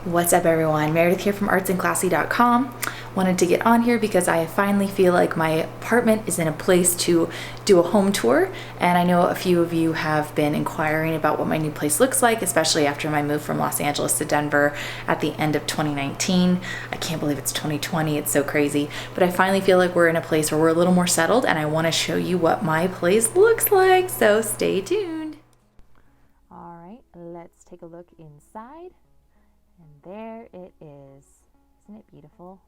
What's up everyone? Meredith here from artsandclassy.com. Wanted to get on here because I finally feel like my apartment is in a place to do a home tour, and I know a few of you have been inquiring about what my new place looks like, especially after my move from Los Angeles to Denver at the end of 2019. I can't believe it's 2020, it's so crazy. But I finally feel like we're in a place where we're a little more settled, and I want to show you what my place looks like, so stay tuned. All right, let's take a look inside. And there it is. Isn't it beautiful?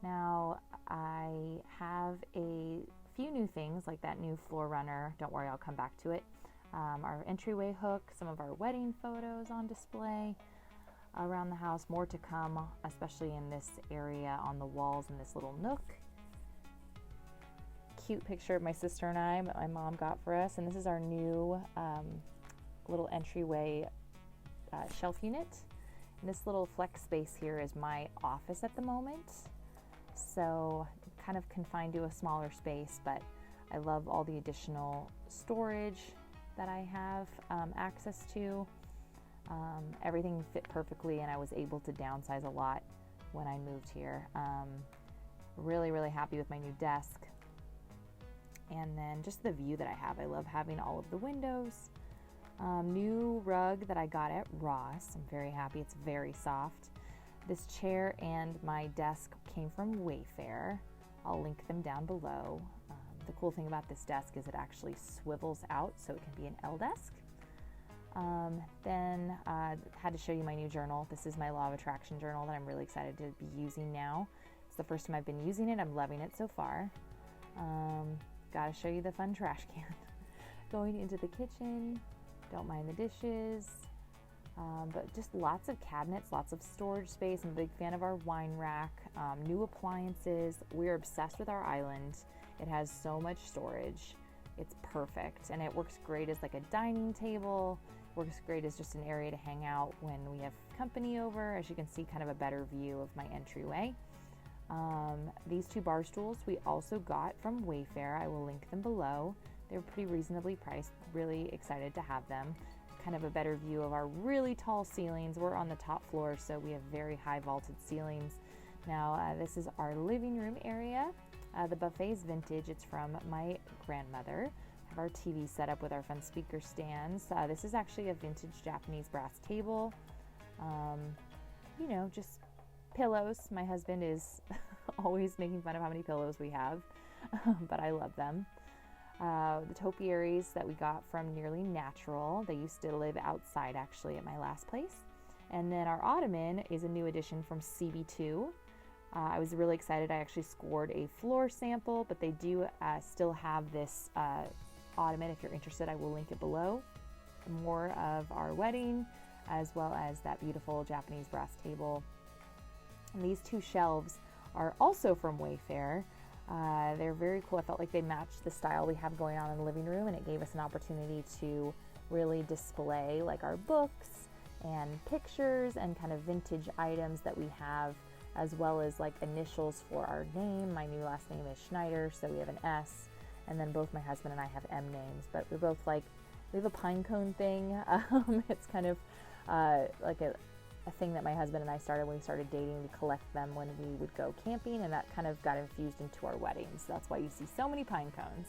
Now, I have a few new things, like that new floor runner. Don't worry, I'll come back to it. Our entryway hook, some of our wedding photos on display around the house. More to come, especially in this area on the walls in this little nook. Cute picture of my sister and I, my mom got for us. And this is our new little entryway shelf unit. This little flex space here is my office at the moment, so kind of confined to a smaller space, but I love all the additional storage that I have access to. Everything fit perfectly, and I was able to downsize a lot when I moved here. Really happy with my new desk, and then just the view that I have. I love having all of the windows. New rug that I got at Ross. I'm very happy. It's very soft. This chair and my desk came from Wayfair. I'll link them down below. The cool thing about this desk is it actually swivels out, so it can be an L desk. Then had to show you my new journal. This is my Law of Attraction journal that I'm really excited to be using now. It's the first time I've been using it. I'm loving it so far. Gotta show you the fun trash can. Going into the kitchen. Don't mind the dishes, but just lots of cabinets, lots of storage space. I'm a big fan of our wine rack, new appliances. We're obsessed with our island. It has so much storage. It's perfect, and it works great as like a dining table. Works great as just an area to hang out when we have company over. As you can see, kind of a better view of my entryway. These two bar stools we also got from Wayfair. I will link them below. They're pretty reasonably priced. Really excited to have them. Kind of a better view of our really tall ceilings. We're on the top floor, so we have very high vaulted ceilings. Now, this is our living room area. The buffet is vintage. It's from my grandmother. Have our TV set up with our fun speaker stands. This is actually a vintage Japanese brass table. You know, just pillows. My husband is always making fun of how many pillows we have, but I love them. The topiaries that we got from Nearly Natural. They used to live outside actually at my last place. And then our ottoman is a new addition from CB2. I was really excited. I actually scored a floor sample, but they do still have this ottoman. If you're interested, I will link it below. More of our wedding, as well as that beautiful Japanese brass table. And these two shelves are also from Wayfair. They're very cool. I felt like they matched the style we have going on in the living room, and it gave us an opportunity to really display like our books and pictures and kind of vintage items that we have, as well as like initials for our name. My new last name is Schneider, so we have an S, and then both my husband and I have M names, but we're both like, we have a pine cone thing. It's kind of like a thing that my husband and I started when we started dating. We collect them when we would go camping, and that kind of got infused into our weddings. That's why you see so many pine cones.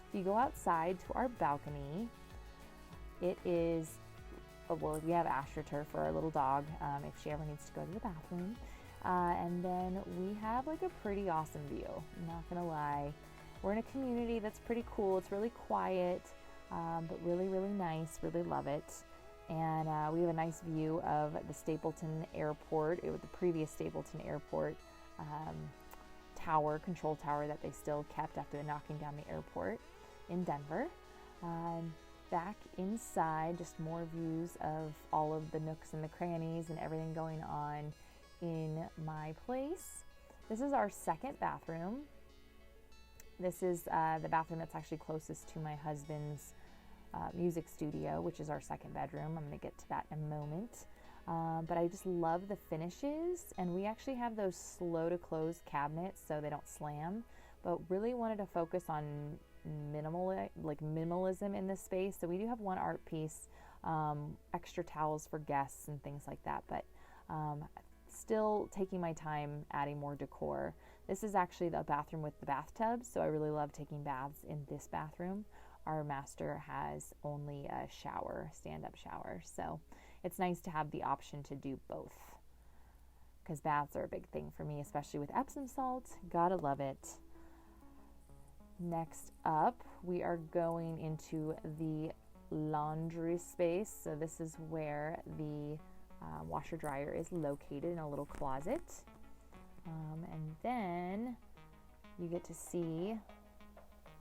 If you go outside to our balcony, it is, well, we have AstroTurf for our little dog if she ever needs to go to the bathroom. And then we have like a pretty awesome view. I'm not gonna lie. We're in a community that's pretty cool. It's really quiet, but really nice. Really love it. And we have a nice view of the Stapleton Airport, the previous Stapleton Airport tower, control tower that they still kept after the knocking down the airport in Denver. Back inside, just more views of all of the nooks and the crannies and everything going on in my place. This is our second bathroom. This is the bathroom that's actually closest to my husband's music studio, which is our second bedroom. I'm going to get to that in a moment. But I just love the finishes, and we actually have those slow to close cabinets so they don't slam, but really wanted to focus on minimalism in this space. So we do have one art piece, extra towels for guests and things like that, but Still taking my time adding more decor. This is actually the bathroom with the bathtub, so I really love taking baths in this bathroom. Our master has only a shower, stand-up shower, so it's nice to have the option to do both, because baths are a big thing for me, especially with Epsom salt. Gotta love it. Next up, we are going into the laundry space. So this is where the washer dryer is located, in a little closet. And then you get to see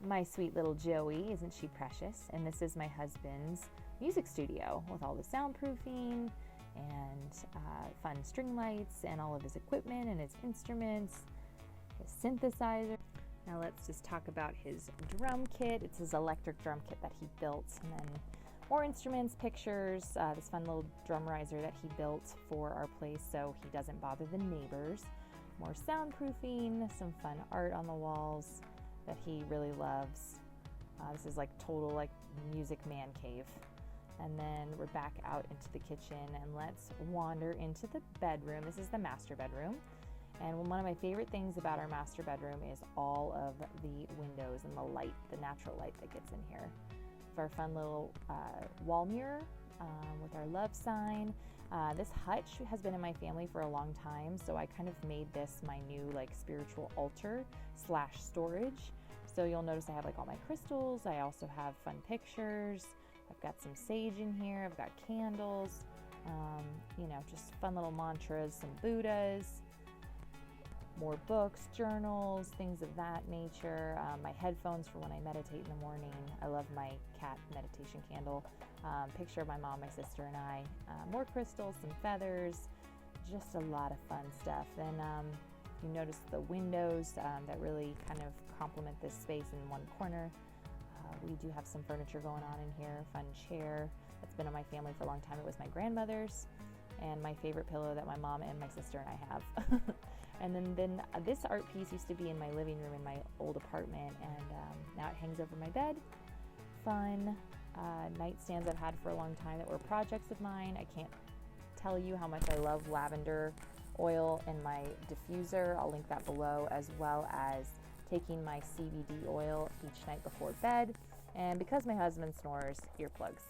my sweet little Joey. Isn't she precious? And this is my husband's music studio with all the soundproofing and fun string lights and all of his equipment and his instruments, his synthesizer. Now let's just talk about his drum kit. It's his electric drum kit that he built, and then more instruments, pictures, this fun little drum riser that he built for our place so he doesn't bother the neighbors. More soundproofing, some fun art on the walls that he really loves. This is like total like music man cave. And then we're back out into the kitchen, and let's wander into the bedroom. This is the master bedroom. And one of my favorite things about our master bedroom is all of the windows and the light, the natural light that gets in here. With our fun little wall mirror with our love sign. This hutch has been in my family for a long time, so I kind of made this my new like spiritual altar / storage. So you'll notice I have like all my crystals. I also have fun pictures. I've got some sage in here. I've got candles, you know, just fun little mantras, some Buddhas, more books, journals, things of that nature. My headphones for when I meditate in the morning. I love my cat meditation candle. Picture of my mom, my sister, and I. More crystals, some feathers, just a lot of fun stuff. And you notice the windows that really kind of complement this space in one corner. We do have some furniture going on in here. Fun chair that's been in my family for a long time. It was my grandmother's, and my favorite pillow that my mom and my sister and I have. And then this art piece used to be in my living room in my old apartment, and now it hangs over my bed. Fun nightstands I've had for a long time that were projects of mine. I can't tell you how much I love lavender oil in my diffuser. I'll link that below, as well as taking my CBD oil each night before bed. And because my husband snores, earplugs.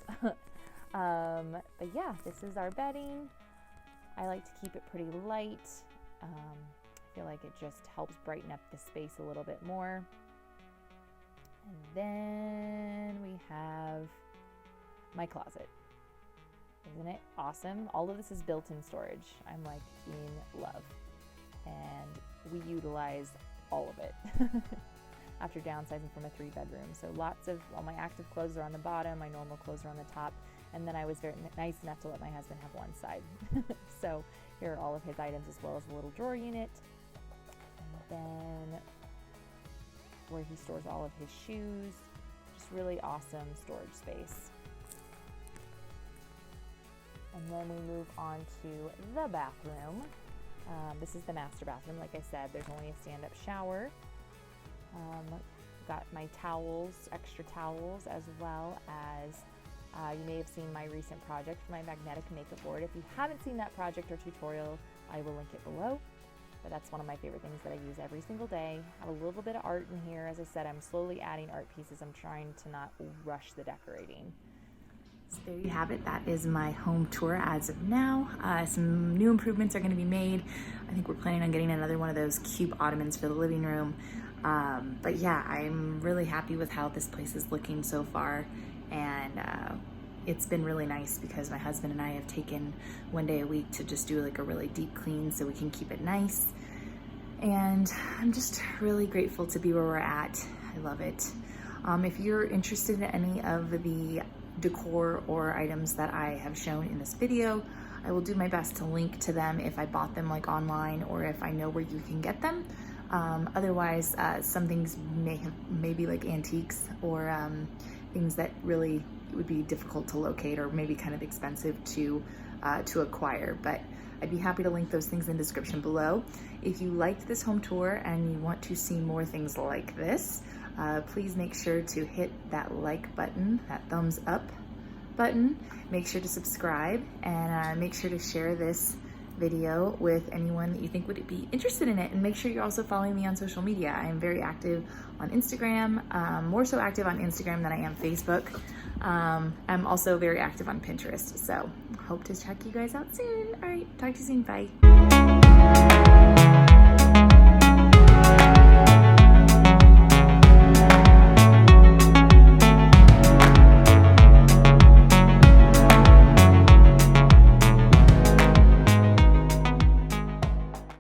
But yeah, this is our bedding. I like to keep it pretty light. I feel like it just helps brighten up the space a little bit more. And then we have my closet. Isn't it awesome? All of this is built-in storage. I'm like in love. And we utilize all of it after downsizing from a 3-bedroom. So lots of, all my active clothes are on the bottom, my normal clothes are on the top, and then I was very nice enough to let my husband have one side. So here are all of his items, as well as a little drawer unit. And then where he stores all of his shoes. Just really awesome storage space. And then we move on to the bathroom. This is the master bathroom. Like I said, there's only a stand-up shower. Got my towels, extra towels, as well as you may have seen my recent project for my magnetic makeup board. If you haven't seen that project or tutorial, I will link it below. But that's one of my favorite things that I use every single day. I have a little bit of art in here. As I said, I'm slowly adding art pieces. I'm trying to not rush the decorating. So there you have it. That is my home tour as of now. Some new improvements are going to be made. I think we're planning on getting another one of those cube ottomans for the living room. But yeah, I'm really happy with how this place is looking so far. And it's been really nice because my husband and I have taken one day a week to just do like a really deep clean so we can keep it nice. And I'm just really grateful to be where we're at. I love it. If you're interested in any of the decor or items that I have shown in this video, I will do my best to link to them if I bought them like online or if I know where you can get them. Otherwise, some things may be like antiques or things that really would be difficult to locate or maybe kind of expensive to acquire. But I'd be happy to link those things in the description below. If you liked this home tour and you want to see more things like this, please make sure to hit that like button, that thumbs up button. Make sure to subscribe and make sure to share this video with anyone that you think would be interested in it. And make sure you're also following me on social media. I am very active on Instagram, more so active on Instagram than I am Facebook. I'm also very active on Pinterest, so hope to check you guys out soon. All right, talk to you soon, bye.